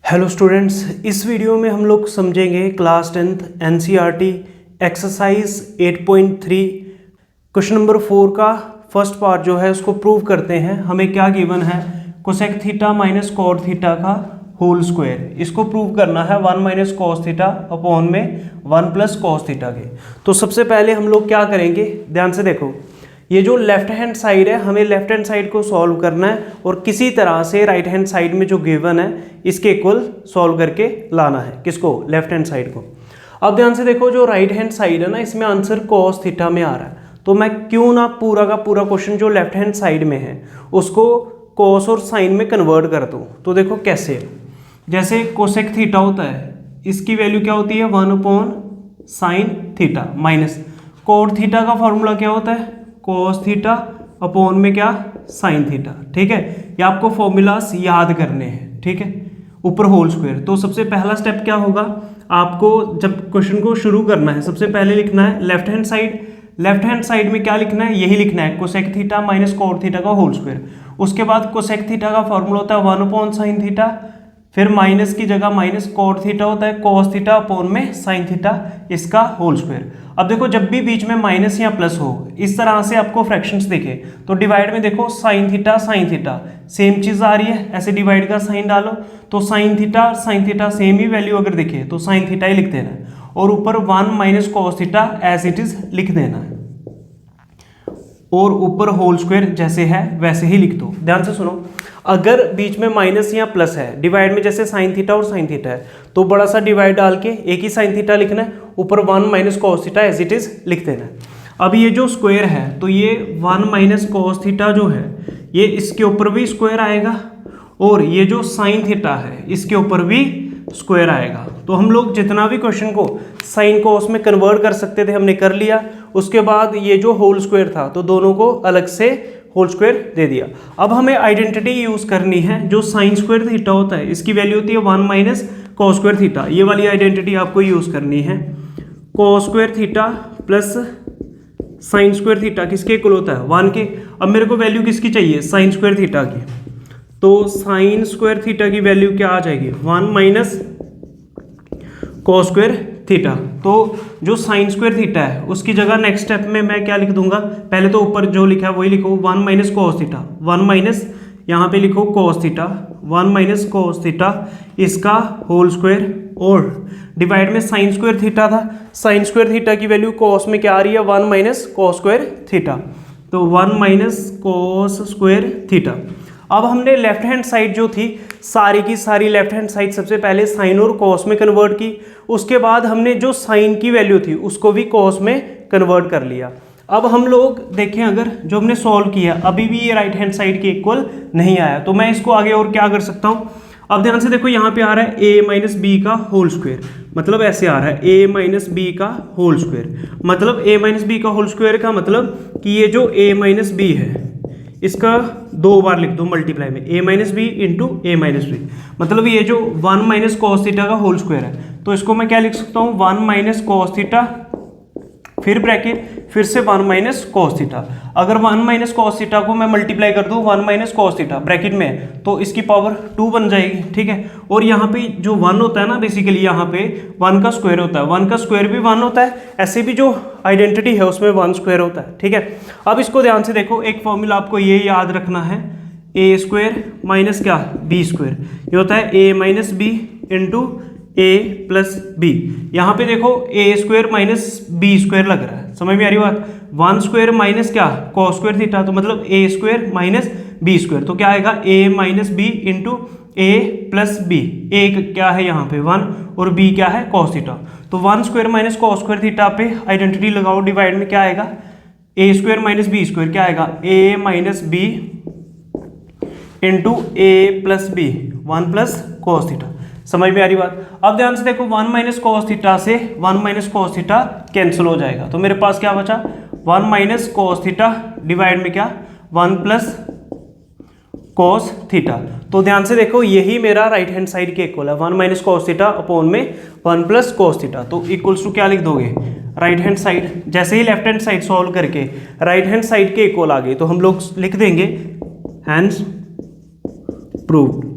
Hello students, इस video में हम लोग समझेंगे class 10th NCERT exercise 8.3 question number 4 का फर्स्ट पार्ट जो है उसको प्रूव करते हैं। हमें क्या गिवन है, cosec theta minus cot theta का होल स्क्वायर। इसको प्रूव करना है 1 माइनस कॉस थीटा अपॉन में 1 प्लस कॉस थीटा के। तो सबसे पहले हम लोग क्या करेंगे, ध्यान से देखो, ये जो लेफ्ट हैंड साइड है हमें लेफ्ट हैंड साइड को सॉल्व करना है और किसी तरह से राइट हैंड साइड में जो गिवन है इसके इक्वल सॉल्व करके लाना है। किसको? लेफ्ट हैंड साइड को। अब ध्यान से देखो, जो राइट हैंड साइड है ना, इसमें आंसर कॉस थीटा में आ रहा है, तो मैं क्यों ना पूरा का पूरा क्वेश्चन जो लेफ्ट हैंड साइड में है उसको कॉस और साइन में कन्वर्ट कर दूँ। तो देखो कैसे, जैसे कोसेक थीटा होता है, इसकी वैल्यू क्या होती है 1 upon sine theta minus cot theta का फॉर्मूला क्या होता है कॉस थीटा अपॉन में क्या साइन थीटा। ठीक है, ये आपको फॉर्मूलास याद करने हैं। ठीक है, ऊपर होल स्क्वायर। तो सबसे पहला स्टेप क्या होगा, आपको जब क्वेश्चन को शुरू करना है सबसे पहले लिखना है left hand side. Left hand side में क्या लिखना है, यही लिखना है cosec theta minus cot theta का होल स्क्वायर। उसके बाद कोसेक थीटा का फॉर्मूला होता है 1 अपॉन साइन थीटा, फिर माइनस की जगह माइनस कॉट थीटा होता है कॉस थीटा अपॉन में साइन थीटा, इसका होल स्क्वायर। अब देखो, जब भी बीच में माइनस या प्लस हो, इस तरह से आपको फ्रैक्शंस दिखे तो डिवाइड में देखो साइन थीटा सेम चीज आ रही है, ऐसे डिवाइड का साइन डालो तो साइन थीटा सेम ही वैल्यू अगर दिखे तो साइन थीटा ही लिख देना है, और ऊपर 1 minus cos theta as it is लिख देना है, और ऊपर होल स्क्वायर जैसे है वैसे ही लिख दो। ध्यान से सुनो, अगर बीच में माइनस या प्लस है, डिवाइड में जैसे साइन थीटा और साइन थीटा है, तो बड़ा सा डिवाइड डाल के एक ही साइन थीटा लिखना है, ऊपर 1 minus cos theta as it is लिख देना है। अब ये जो स्क्वायर है तो ये 1 माइनस कॉस थीटा जो है ये इसके ऊपर भी स्क्वायर आएगा, और ये जो साइन थीटा है इसके ऊपर भी स्क्वायर आएगा। तो हम लोग जितना भी क्वेश्चन को साइन कॉस में कन्वर्ट कर सकते थे हमने कर लिया। उसके बाद ये जो होल स्क्वायर था तो दोनों को अलग से होल स्क्वायर दे दिया। अब हमें आइडेंटिटी यूज करनी है, जो साइन स्क्वायर थीटा होता है इसकी वैल्यू होती है 1 माइनस कॉस स्क्वायर थीटा। ये वाली आइडेंटिटी आपको यूज करनी है। Cos square theta plus sine square theta किसके इक्वल होता है 1 के। अब मेरे को वैल्यू किसकी चाहिए, साइन स्क्वायर थीटा की, तो साइन स्क्वायर थीटा की वैल्यू क्या आ जाएगी 1 माइनस कॉस स्क्वायर थीटा। तो जो साइन स्क्वायर थीटा है उसकी जगह नेक्स्ट स्टेप में मैं क्या लिख दूंगा, पहले तो ऊपर जो लिखा है वही लिखो 1 माइनस कॉस थीटा, 1 माइनस यहाँ पे लिखो cos theta, 1 minus cos theta इसका होल स्क्वायर, और डिवाइड में साइन स्क्वायर थीटा था, साइन स्क्वायर थीटा की वैल्यू कॉस में क्या आ रही है 1 माइनस कॉस स्क्वायर थीटा, तो 1 माइनस कॉस स्क्वायर थीटा। अब हमने लेफ्ट हैंड साइड जो थी सारी की सारी लेफ्ट हैंड साइड सबसे पहले साइन और कॉस में कन्वर्ट की, उसके बाद हमने जो साइन की वैल्यू थी उसको भी कॉस में कन्वर्ट कर लिया। अब हम लोग देखें, अगर जो हमने सॉल्व किया अभी भी ये राइट हैंड साइड के इक्वल नहीं आया, तो मैं इसको आगे और क्या कर सकता हूँ। अब ध्यान से देखो, यहाँ पे आ रहा है a माइनस बी का होल स्क्वायर, मतलब ऐसे आ रहा है a माइनस बी का होल स्क्वायर, मतलब a माइनस बी का होल स्क्वायर का मतलब कि ये जो a माइनस बी है इसका 2 बार लिख दो मल्टीप्लाई में, a minus B into A minus B, मतलब ये जो 1 माइनस कॉस थीटा का होल स्क्वायर है, तो इसको मैं क्या लिख सकता हूँ 1 माइनस कॉस थीटा, फिर ब्रैकेट, फिर से 1 माइनस कॉस थीटा। अगर 1 माइनस कॉस थीटा को मैं मल्टीप्लाई कर दूं 1 माइनस कॉस थीटा ब्रैकेट में, तो इसकी पावर 2 बन जाएगी। ठीक है, और यहाँ पे जो 1 होता है ना, बेसिकली यहाँ पे 1 का स्क्वायर होता है, 1 का स्क्वायर भी 1 होता है, ऐसे भी जो आइडेंटिटी है उसमें 1 स्क्वायर होता है। ठीक है, अब इसको ध्यान से देखो, एक फॉर्मूला आपको ये याद रखना है, ए स्क्वायर माइनस क्या बी स्क्वायर, ये होता है ए minus B into a plus B. यहाँ पे देखो ए स्क्वायर माइनस बी स्क्वायर लग रहा है, समझ में आ रही बात। 1 स्क्वायर माइनस क्या कॉस स्क्वायर थीटा, तो मतलब ए स्क्वायर माइनस बी स्क्वायर, तो क्या आएगा a minus B into a plus B. ए क्या है यहाँ पे 1 और बी क्या है कॉस थीटा, तो 1 square minus cos square theta पे आइडेंटिटी लगाओ, डिवाइड में क्या आएगा a square minus b square, क्या आएगा a minus B into a plus b 1 plus cos theta. समझ में आ रही बात। अब ध्यान से देखो, 1 माइनस कॉस थीटा से 1 माइनस कॉस थीटा कैंसिल हो जाएगा, तो मेरे पास क्या बचा 1 माइनस कॉस थीटा डिवाइड में क्या 1 प्लस कॉस थीटा। तो ध्यान से देखो, यही मेरा राइट हैंड साइड के इक्वल है 1 माइनस कॉस थीटा अपॉन में 1 प्लस कॉस थीटा। तो इक्वल्स टू क्या लिख दोगे, राइट हैंड साइड, जैसे ही लेफ्ट हैंड साइड सॉल्व करके राइट हैंड साइड के इक्वल आ गए तो हम लोग लिख देंगे हैंस प्रूव्ड।